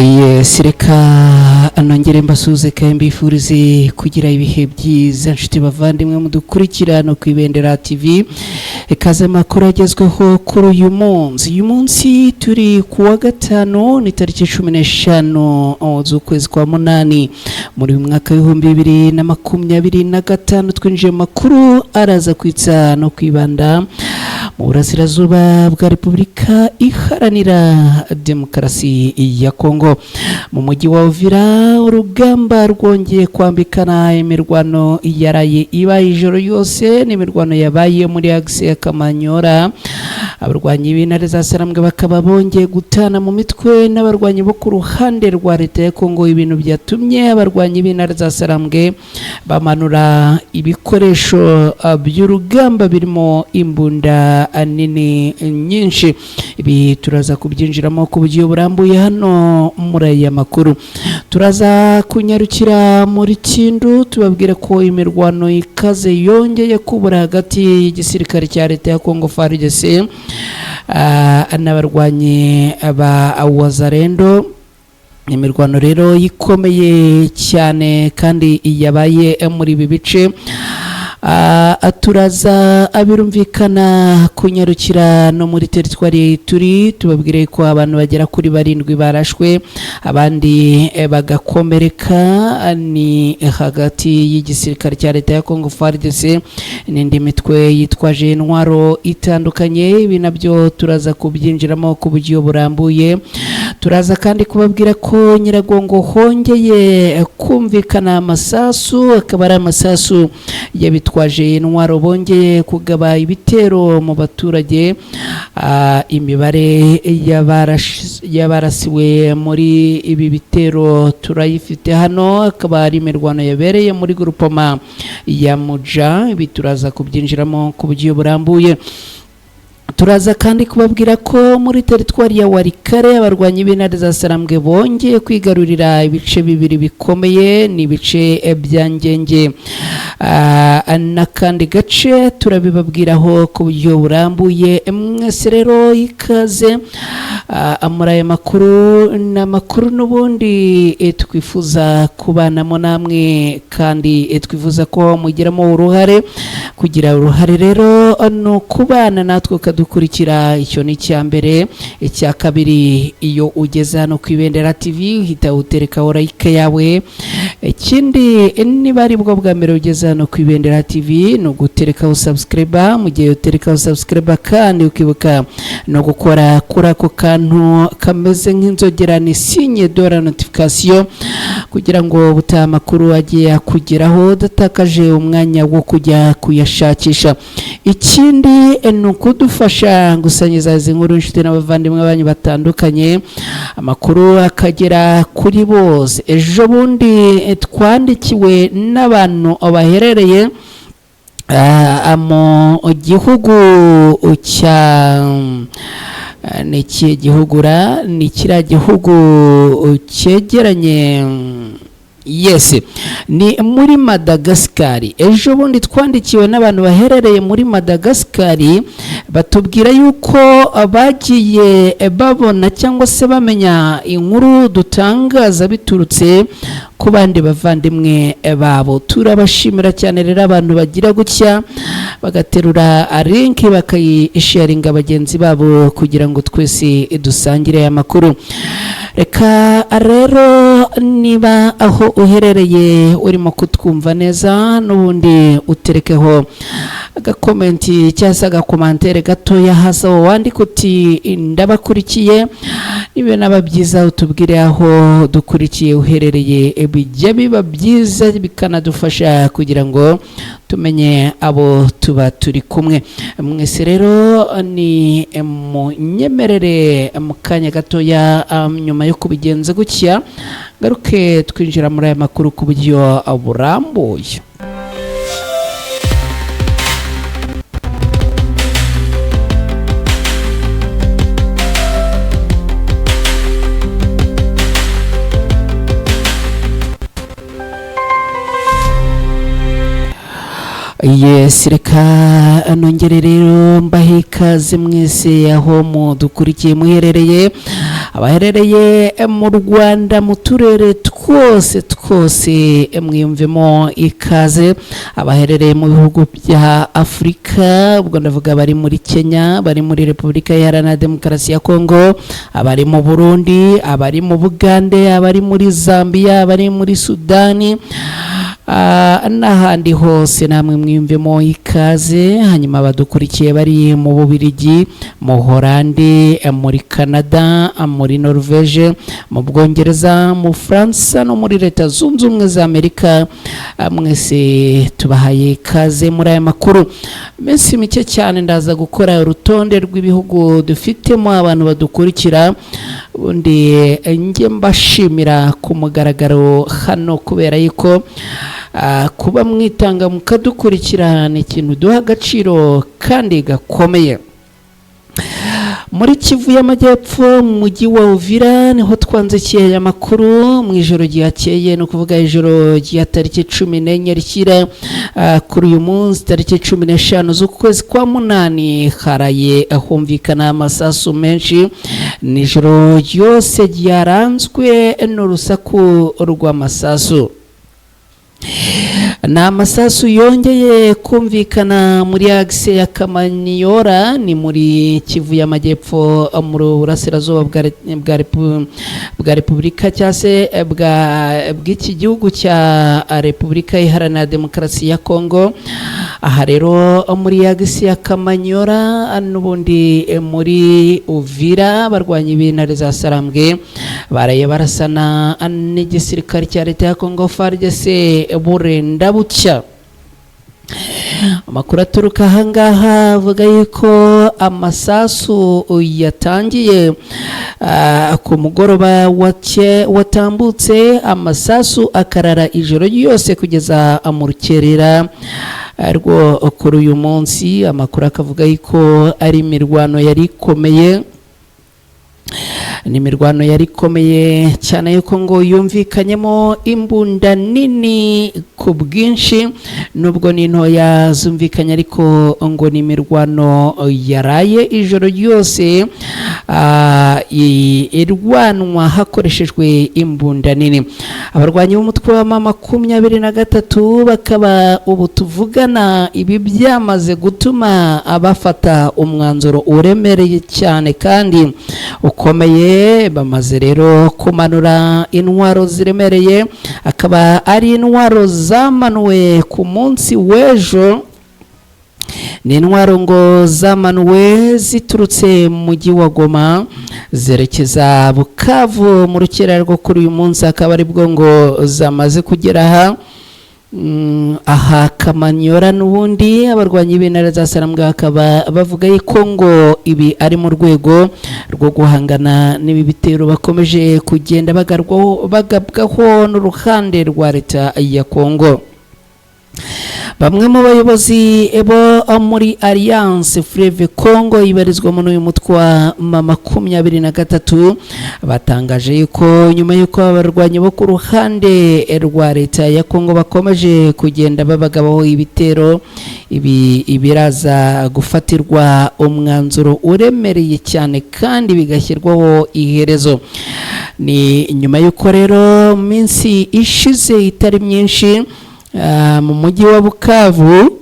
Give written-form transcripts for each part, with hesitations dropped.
Yes, reka nongere mbasuze kandi mbifurize kugira ibihe byiza nshuti bavandimwe mudukurikirana ku Ibendera TV. Ikaze makuru agezweho kuri uyu munsi turi kuwa gatanu ni tariki 15 z'ukwezi kwa munani muri mwaka wa 2025 twinjiye makuru araza kwitsa no kwibanda mu burasirazuba bwa Repubulika Iharanira Demokarasi ya Kongo. Mu mujyi wa Uvira urugamba rwongeye kwambikana imirwano yaraye ibaye ijoro yose n'imirwano yabaye muri Axe ya Kamanyora. Abarwanyi b'intare za Sarambwe bakaba bongeye gutana mu mitwe n'abarwanyi bo ku ruhande rwa leta ya Kongo. Ibintu byatumye abarwanyi b'intare za Sarambwe bamanura ibikoresho by'urugamba birimo imbunda nini nyinshi. Ibi turaza kubyinjiramo ku buryo burambuye hano muri aya makuru. Turaza kunyarukira muri Kindu tubabwira ko imirwano ikaze yongeye kubura hagati y'igisirikare cya leta ya Kongo FARDC n'abarwanyi ba Wazalendo. Imirwano rero ikomeye cyane kandi yabaye muri ibi bice. Turaza abirumvikana kunyarukira no muri teritwari turi tubabwire ko abantu bagera kuri 7 barashwe abandi bagakomereka ni hagati y'igisirikare cya leta ya Kongo FARDC n'indi mitwe yitwaje intwaro itandukanye. Ibi nabyo turaza kubyinjiramo ku buryo burambuye. Turaza kandi kubabwira ko Nyiragongo hongeye kumvikana amasasu, akaba ari amasasu yabitwaje intwaro bongeye kugaba ibitero mu baturage. Imibare yabarasiwe muri ibi bitero turayifite hano, akaba ari imirwano yabereye muri groupement ya Muja. Ibi turaza kubyinjiramo ku buryo burambuye. Turaza kandi kubabwira ko muri teritwari ya Warikare abarwanyi b'intare za Sarambwe bongeye kwigarurira ibice bibiri bikomeye ni ibice bya Ngenge n'akandi gace turabibabwiraho ku buryo burambuye. Mwese rero ikaze muri aya makuru n'amakuru n'ubundi twifuza kubanamo namwe kandi twifuza ko mugiramo uruhare. Kugira uruhare rero no kubana natwe dukurikira. Icyo ni cyambere. Icya kabiri, iyo ugeze hano ku Ibendera TV uhita utereka like yawe. Ikindi niba ari bwo bwa mbere ugeze hano ku Ibendera TV no gutereka subscribe. Mu gihe utereka subscribe kandi ukibuka no gukora kuri ako kantu kameze nk'inzogera ni signe de la notification kugira ngo butaha makuru agiye kugeraho datakaje umwanya wo kujya kuyashakisha. Ikindi ni ukudufasha gusangiza izi nkuru inshuti n'abavandimwe banyu batandukanye, amakuru akagera kuri bose. Ejo bundi twandikiwe n'abantu baherereye mu gihugu cya ni kigihugura ni kira gihugu cyegeranye ni muri Madagascar. Ejo bundi twandikiwe n'abantu baherereye muri Madagascar batubwira yuko bagiye babona cyangwa se bamenya inkuru dutangaza biturutse ku bandi bavandimwe babo. Turabashimira cyane rero abantu bagira gutya bagaterura link bakayisharinga bagenzi babo kugira ngo twese dusangire aya makuru. Reka rero niba aho uherereye urimo kutwumva neza n'ubundi uterekeho agakomenti cyangwa agakomantere gatoya hasi aho wandika uti ndabakurikiye. Niba nababyiza utubwire aho dukurikiye uherereye, bijya biba byiza bikanadufasha kugira ngo tumenye abo tuba turi kumwe. Mwese rero ni munyemerere mu kanya gatoya nyuma yo kubigenza gutya garuke twinjira muri aya makuru ku buryo burambuye. Yes, reka nongere rero mbahe ikaze mwese aho mudukurikiye muherereye. abaherereye mu Rwanda mu turere twose mwiyumvemo ikaze, abaherereye mu bihugu bya Afurika, ubwo ndavuga bari muri Kenya, bari muri Repubulika Iharanira Demokarasi ya Kongo, abari mu Burundi, abari mu Bugande, abari muri Zambia, abari muri Sudani, n'ahandi hose namwe mwiyumvemo ikaze. Hanyuma badukurikiye bari mu Bubiligi, mu Holande, muri Canada, muri Norvege, mu Bwongereza, mu Fransa no muri Leta Zunze Ubumwe za Amerika, mwese tubahaye ikaze muri aya makuru. Iminsi mike cyane ndaza gukora urutonde rw'ibihugu dufitemo abantu badukurikira, undi njye mbashimira ku mugaragaro hano kubera yuko kuba mwitanga mukadukurikira ni ikintu duha agaciro kandi gakomeye. Muri Kivu y'Amajyepfo mu mujyi wa Uvira niho twanzikiye aya makuru mu ijoro ryakeye, no kuvuga ijoro rya tariki 14 rishyira kuri uyu munsi tariki 15 z'ukwezi kwa munani, haraye humvikana amasasu menshi. Nijoro ryose ryaranzwe n'urusaku rw'amasasu. Na amasasu yongeye kumvikana muri agise ya Kamanyola, ni muri Kivu y'Amajyepfo mu burasirazuba bwa Repubulika cyangwa se bw'iki gihugu cya Repubulika Iharanira Demokarasi ya Kongo. Aha rero muri agise ya Kamanyola n'ubundi muri Uvira, barwanya ibintare za Sarambwe baraye barasana n'igisirikare cya leta ya Kongo FARDC burenda bucya. Amakuru aturuka ahangaha avuga yuko amasasu yatangiye ku mugoroba watambutse, amasasu akarara ijoro ryose kugeza mu rukerera rwo kuri uyu munsi. Amakuru akavuga yuko ari imirwano yari ikomeye, ni imirwano yari ikomeye cyane yuko ngo yumvikanyemo imbunda nini ku bwinshi, nubwo ni ntoya zumvikanye, ariko ngo ni imirwano yaraye ijoro ryose irwanwa hakoreshejwe imbunda nini. Abarwanyi b'umutwe wa M23 bakaba ubu tuvugana ibi byamaze gutuma bafata umwanzuro uremereye cyane kandi ukomeye. Bamaze rero kumanura intwaro ziremereye, akaba ari intwaro zamanuwe ku munsi w'ejo. Ni intwaro ngo zamanuwe ziturutse mu mujyi wa Goma zerekeza Bukavu mu rukera rwo kuri uyu munsi, akaba ari bwo ngo zamaze kugera aha Kamanyola. N'ubundi abarwanyi b'intare za Sarambwe bakaba bavuga yuko ngo ibi ari mu rwego rwo guhangana n'ibi bitero bakomeje kugenda bagabwaho n'uruhande rwa leta ya Kongo. Bamwe mu bayobozi bo muri Alliance Fleuve Congo ibarizwa muri uyu mutwe wa M23 batangaje yuko nyuma yuko abarwanyi bo ku ruhande rwa leta ya Kongo bakomeje kugenda babagabaho ibitero, ibiraza gufatirwa umwanzuro uremereye cyane kandi bigashyirwaho iherezo. Ni nyuma yuko rero minsi ishize itari myinshi mu mujyi wa Bukavu,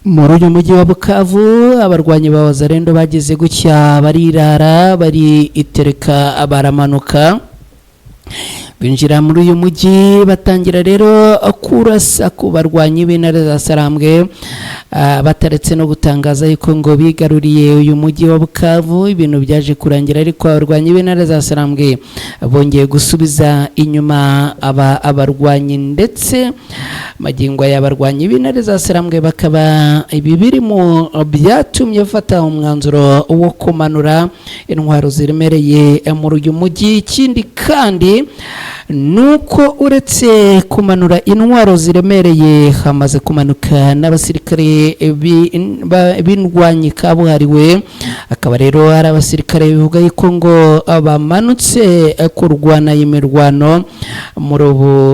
muri uyu mujyi wa Bukavu abarwanyi ba Wazalendo bageze gutya barirara, bari itereka baramanuka binjira muri uyu mujyi, batangira rero kurasa ku barwanyi b'intare za Sarambwe, bataretse no gutangaza yuko ngo bigaruriye uyu mujyi wa Bukavu. Ibintu byaje kurangira ariko abarwanyi b'intare za Sarambwe bongeye gusubiza inyuma abarwanyi, ndetse magingo y'abarwanyi b'intare za Sarambwe bakaba ibi biri mu byatumye bafata umwanzuro wo kumanura intwaro ziremereye muri uyu mujyi. Ikindi kandi nuko uretse kumanura intwaro ziremereye hamaze kumanuka n'abasirikare b'indwanyi kabuhariwe, akaba rero hari abasirikare bivuga yuko ngo bamanutse kurwana imirwano muri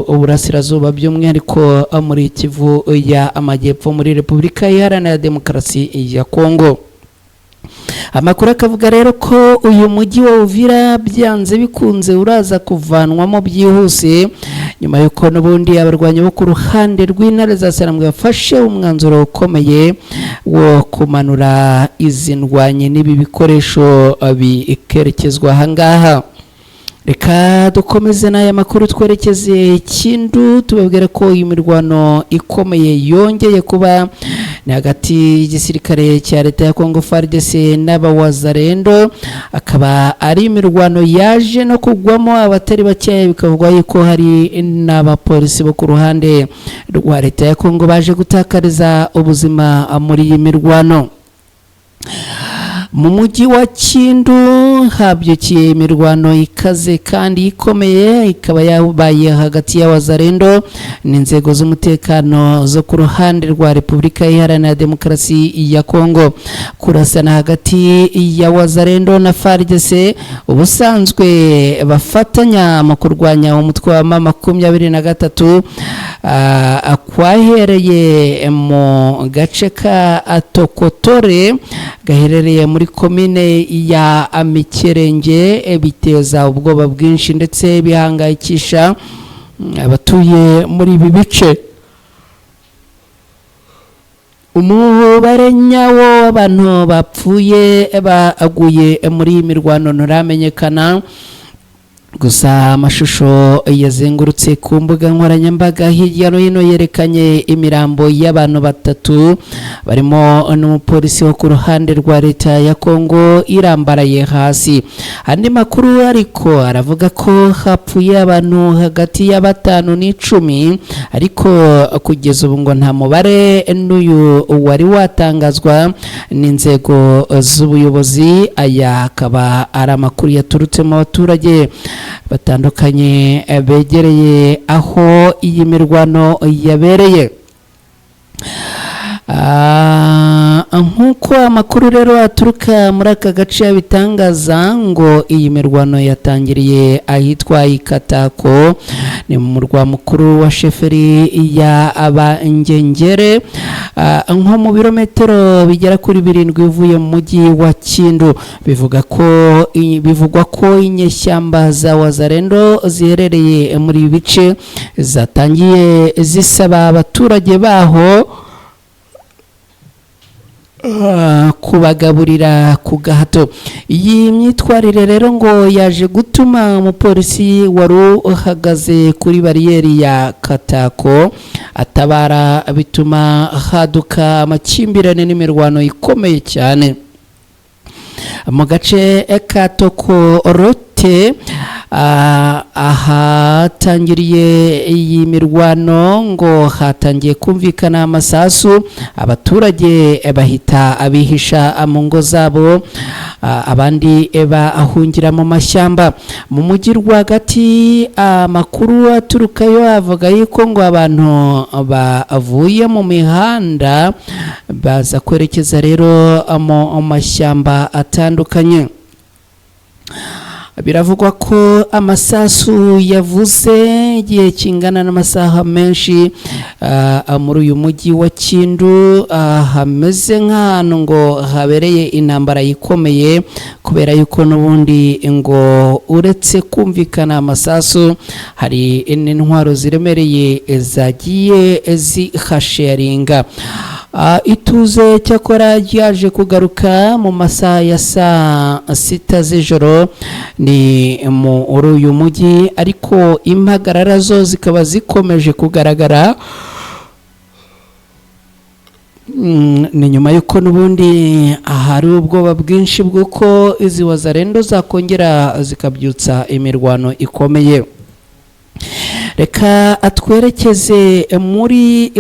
uburasirazuba by'umwihariko muri Kivu y'Amajyepfo muri Repubulika Iharanira Demokarasi ya Kongo. Amakuru akavuga rero ko uyu mujyi wa Uvira byanze bikunze uraza kuvanwamo byihuse nyuma yuko n'ubundi abarwanyi bo ku ruhande rw'intare za Sarambwe bafashe umwanzuro ukomeye wo kumanura izi ndwanye n'ibi bikoresho bikerekezwa ahangaha. Reka dukomeze n'aya makuru twerekeze Kindu tubabwira ko imirwano ikomeye yongeye kuba ni hagati y'igisirikare cya leta ya Kongo FARDC n'abawazarendo, akaba ari imirwano yaje no kugwamo abatari bake, bikavugwa yuko hari n'abapolisi bo ku ruhande rwa leta ya Kongo baje gutakariza ubuzima muri iyi mirwano. Mu mujyi wa Kindu habyukiye imirwano ikaze kandi ikomeye, ikaba yabaye hagati y'abazarendo n'inzego z'umutekano zo ku ruhande rwa Repubulika Iharanira Demokarasi ya Kongo. Kurasana hagati y'abazarendo na FARDC ubusanzwe bafatanya mu kurwanya umutwe wa M23 kwahereye mu gace ka Atokotore gaherereye muri komine ya Mikerenge, biteza ubwoba bwinshi ndetse bihangayikisha abatuye muri ibi bice. Umubare nyawo w'abantu bapfuye baguye muri iyi mirwano nturamenyekana, gusa amashusho yazengurutse ku mbuga nkoranyambaga hirya no hino yerekanye imirambo y'abantu batatu barimo n'umupolisi wo ku ruhande rwa leta ya Kongo irambaraye hasi. Andi makuru ariko aravuga ko hapfuye abantu hagati ya 5 n'10, ariko kugeza ubu ngo nta mubare n'uyu wari watangazwa n'inzego z'ubuyobozi. Aya akaba ari amakuru yaturutse mu baturage batandukanye begereye aho iyi mirwano yabereye. Nk'uko amakuru rero aturuka muri aka gace bitangaza ngo iyi mirwano yatangiriye ahitwa Ikatako, ni mu murwa mukuru wa sheferi ya Abangengere, nko mu birometero bigera kuri 7 uvuye mu mujyi wa Kindu. Bivugwa ko inyeshyamba za wazarendo ziherereye muri bice zatangiye zisaba abaturage baho kubagaburira ku gahato. Iyi myitwarire rero ngo yaje gutuma umupolisi wari uhagaze kuri bariyeri ya Katako atabara, bituma haduka amakimbirane n'imirwano ikomeye cyane mu gace ka Tokorote. Ahatangiriye iyi mirwano ngo hatangiye kumvikana amasasu, abaturage bahita abihisha mu ngo zabo, abandi bahungira mu mashyamba. Mu mujyi rwagati amakuru aturukayo avuga yuko ngo abantu bavuye mu mihanda baza kwerekeza rero mu mashyamba atandukanye. Biravugwa ko amasasu yavuze igihe kingana n'amasaha menshi muri uyu mujyi wa Kindu, hameze nk'ahantu ngo habereye intambara ikomeye, kubera yuko n'ubundi ngo uretse kumvikana amasasu hari n'intwaro ziremereye zagiye zihasharinga. Ituze cyakora ryaje kugaruka mu masaha ya saa 6 z'ijoro ni muri uyu mujyi, ariko impagarara zo zikaba zikomeje kugaragara. Ni nyuma yuko n'ubundi hari ubwoba bwinshi bw'uko izi wazarendo zakongera zikabyutsa imirwano ikomeye. Reka atwerekeze muri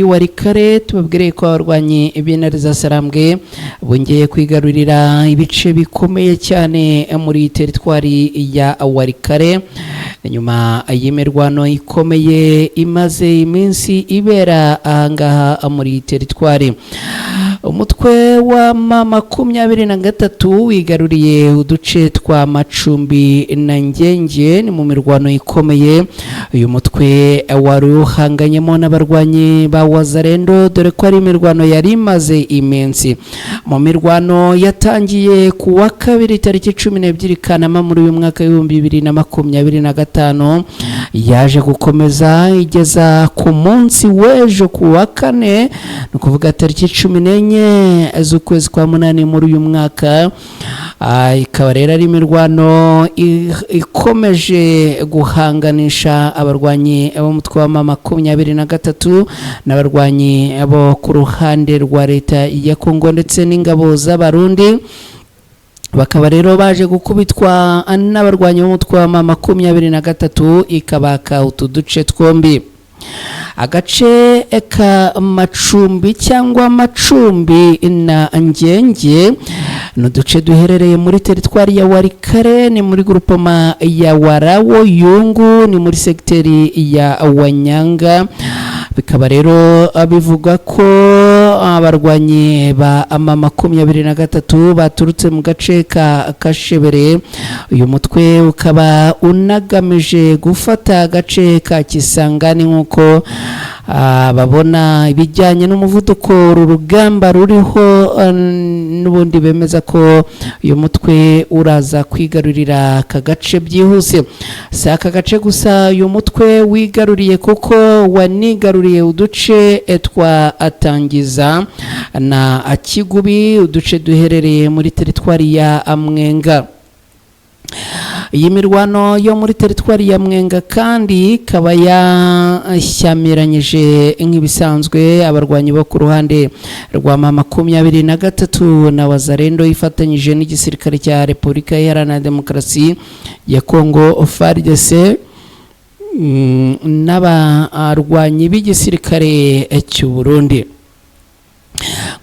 Warikare tubabwire ko abarwanyi b'intare za Sarambwe bongeye kwigarurira ibice bikomeye cyane muri teritwari ya Warikare nyuma y'imirwano ikomeye imaze iminsi ibera ahangaha muri teritwari. umutwe wa M23 wigaruriye uduce twa Macumbi na Ngenge ni mu mirwano ikomeye. Uyu mutwe wari uhanganyemo n'abarwanyi ba Wazalendo, dore ko ari imirwano yari imaze iminsi. Mu mirwano yatangiye ku wa kabiri tariki 12 Kanama muri uyu mwaka wa 2025 yaje gukomeza igeza ku munsi w'ejo ku wa kane, ni ukuvuga tariki 14 z'ukwezi kwa munani muri uyu mwaka. Ikaba rero ari imirwano ikomeje guhanganisha abarwanyi b'umutwe wa M23 n'abarwanyi bo ku ruhande rwa leta ya Kongo ndetse n'ingabo z'abarundi. Bakaba rero baje gukubitwa n'abarwanyi b'umutwe wa M23 ikabaka utu duce twombi. Agace ka Macumbi cyangwa Macumbi na Ngenge n'uduce duherereye muri teritwari ya Warikare, ni muri grupoma ya Warawo Yungu, ni muri sekiteri ya Wanyanga. Bikaba rero bivuga ko abarwanyi ba M23 baturutse mu gace ka Kashebere. Uyu mutwe ukaba unagamije gufata agace ka Kisangani nk'uko babona ibijyanye n'umuvuduko urugamba ruriho, n'ubundi bemeza ko uyu mutwe uraza kwigarurira aka gace byihuse. Si aka gace gusa uyu mutwe wigaruriye, kuko wanigaruriye uduce twa Atangiza na Akigubi, uduce duherereye muri teritwari ya Mwenga. Iyi mirwano yo muri teritwari ya Mwenga kandi ikaba yashyamiranyije nk'ibisanzwe abarwanyi bo ku ruhande rwa M23 na Wazalendo ifatanyije n'igisirikare cya Repubulika Iharanira Demokarasi ya Kongo FARDC n'abarwanyi b'igisirikare cy'u Burundi.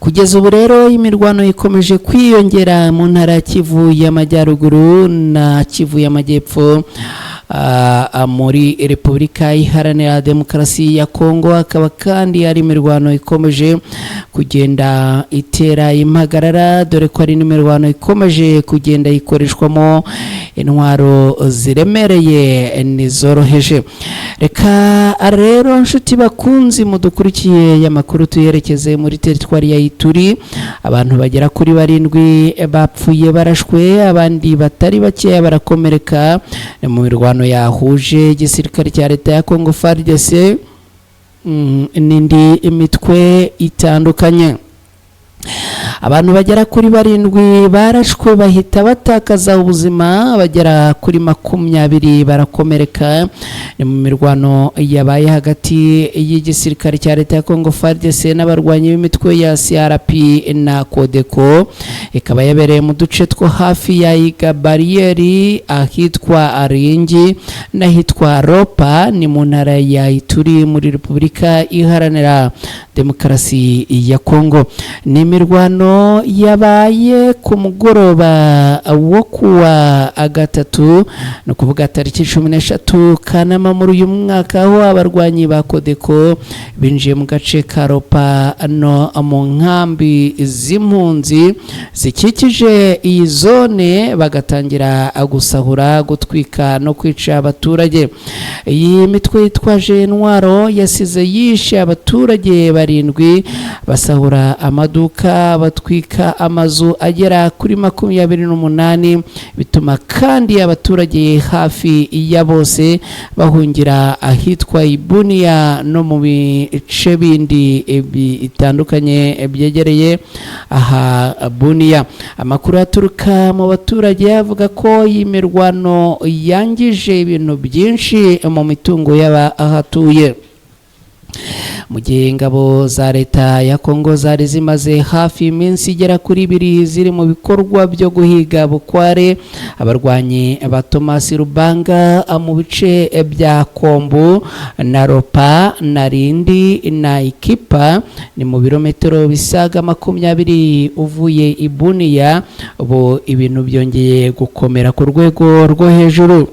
Kugeza ubu rero imirwano ikomeje kwiyongera mu ntara ya Kivu y'Amajyaruguru na Kivu y'Amajyepfo muri Repubulika Iharanira Demokarasi ya Kongo. Akaba kandi ari imirwano ikomeje kugenda itera impagarara, dore ko ari imirwano ikomeje kugenda ikoreshwamo intwaro ziremereye n'izoroheje. Reka rero nshuti bakunzi mudukurikiye y'amakuru tuyerekeze muri teritwari ya Ituri. Abantu bagera kuri 7 bapfuye barashwe, abandi batari bakeya barakomereka mu mirwano yahuje igisirikare cya leta ya Kongo FARDC n'indi imitwe itandukanye. Abantu bagera kuri 7 barashwe bahita batakaza ubuzima, bagera kuri 20 barakomereka. Ni mu mirwano yabaye hagati y'igisirikare cya leta ya Kongo FARDC n'abarwanyi b'imitwe ya CRP na Codeco. Ikaba yabereye mu duce two hafi ya Iga bariyeri ahitwa Aringi n'ahitwa Ropa, ni mu ntara ya Ituri muri Repubulika Iharanira Demokarasi ya Kongo. Ni imirwano yabaye ku mugoroba wo kuwa gatatu, no kuvuga tariki 13 Kanama muri uyu mwaka, aho abarwanyi ba Codeco binjiye mu gace ka Ropa no mu nkambi z'impunzi zikikije iyi zone, bagatangira gusahura, gutwika no kwica abaturage. Iyi mitwe yitwaje intwaro yasize yishe abaturage 7, basahura amaduka, batwika amazu agera kuri 28, bituma kandi abaturage hafi ya bose bahungira ahitwa Ibunia no mu bice bindi bitandukanye byegereye aha Bunia. Amakuru aturuka mu baturage avuga ko iyi mirwano yangije ibintu byinshi mu mitungo y'abahatuye. Mu gihe ingabo za leta ya Kongo zari zimaze hafi iminsi igera kuri 2 ziri mu bikorwa byo guhiga bukware abarwanyi ba Thomas Rubanga mu bice bya Kombo na Ropa na Rindi na Ikipa, ni mu birometero bisaga 20 uvuye Ibunia. Ubu ibintu byongeye gukomera ku rwego rwo hejuru.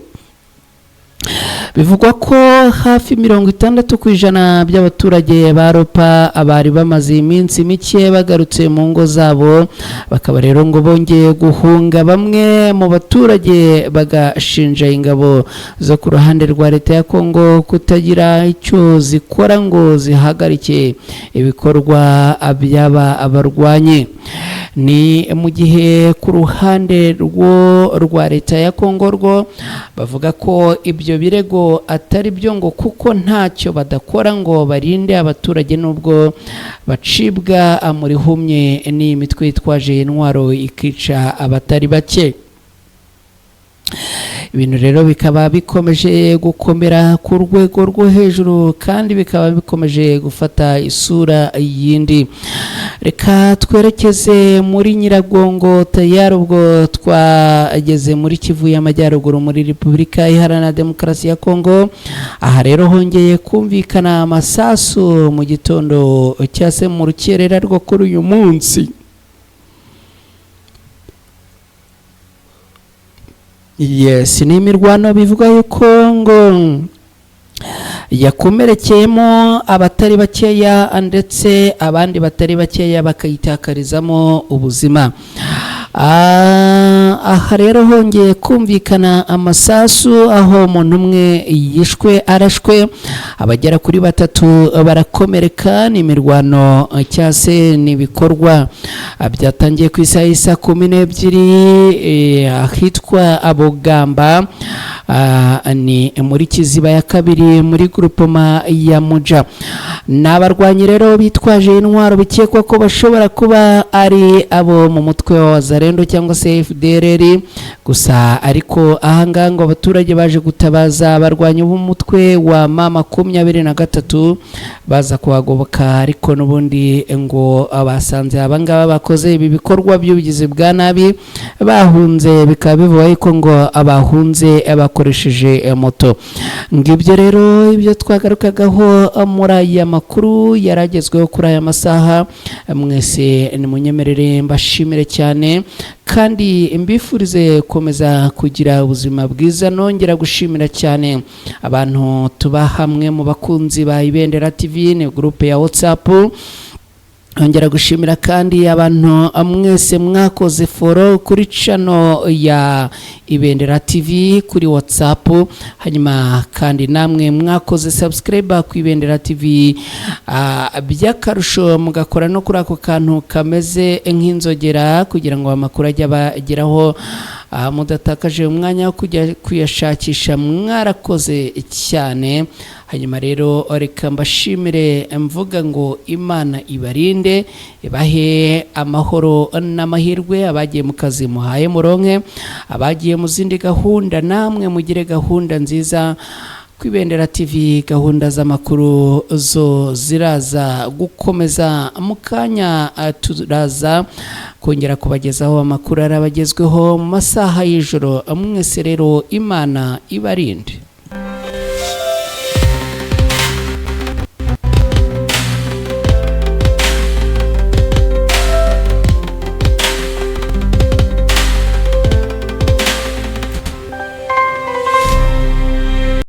bivugwa ko hafi 60% by'abaturage ba Ropa abari bamaze iminsi mike bagarutse mu ngo zabo, bakaba rero ngo bongeye guhunga. Bamwe mu baturage bagashinja ingabo zo ku ruhande rwa leta ya Kongo kutagira icyo zikora ngo zihagarike ibikorwa by'aba abarwanyi. Ni mu gihe ku ruhande rwa leta ya Kongo rwo bavuga ko ibyo birego atari byo ngo kuko ntacyo badakora ngo barinde abaturage nubwo bacibwa muri humye n'imitwe yitwaje intwaro ikica abatari bake. Ibintu rero bikaba bikomeje gukomera ku rwego rwo hejuru kandi bikaba bikomeje gufata isura yindi. Reka twerekeze muri Nyiragongo tayari ubwo twageze muri Kivu y'Amajyaruguru muri Repubulika Iharanira Demokarasi ya Kongo. Aha rero hongeye kumvikana amasasu mu gitondo cyase mu rukerera rwo kuri uyu munsi. Yes, ni imirwano bivuga yuko ngo yakomerekeyemo abatari bakeya ndetse abandi batari bakeya bakayitakarizamo ubuzima. Aha rero hongeye kumvikana amasasu aho umuntu umwe yishwe arashwe, abagera kuri 3 barakomereka. Ni imirwano cyase n'ibikorwa byatangiye ku isaha y'isa 12 ahitwa Abogamba, ni muri Kiziba ya kabiri muri grupoma ya Muja. N'abarwanyi rero bitwaje intwaro bikekwa ko bashobora kuba ari abo mu mutwe wa Wazalendo cyangwa se FDLR, gusa ariko ahangaha ngo abaturage baje gutabaza abarwanyi b'umutwe wa M23 baza kuhagoboka, ariko n'ubundi ngo abasanze abangaba bakoze ibi bikorwa by'ubugizi bwa nabi bahunze, bikaba bivuga ko ngo abahunze bakoresheje moto. Ngibyo rero ibyo twagarukagaho muri aya makuru yaragezweho kuri aya masaha. Mwese nimunyemerere mbashimire cyane kandi mbifurize komeza kugira ubuzima bwiza. Nongera gushimira cyane abantu tuba hamwe mu bakunzi ba Ibendera TV, ni groupe ya WhatsApp. Ongera gushimira kandi abantu mwese mwakoze follow kuri channel ya Ibendera TV kuri WhatsApp, hanyuma kandi namwe mwakoze subscribe ku Ibendera TV by'akarusho mugakora no kuri ako kantu kameze nk'inzogera kugira ngo amakuru ajye abageraho mudatakaje umwanya wo kujya kuyashakisha. Mwarakoze cyane. Hanyuma rero reka mbashimire mvuga ngo Imana ibarinde, ibahe amahoro n'amahirwe. Abagiye mu kazi muhaye muronke, abagiye mu zindi gahunda namwe mugire gahunda nziza. Ku Ibendera TV gahunda z'amakuru zo ziraza gukomeza mu kanya. Turaza kongera kubagezaho amakuru arabagezweho mu masaha y'ijoro. Mwese rero Imana ibarinde.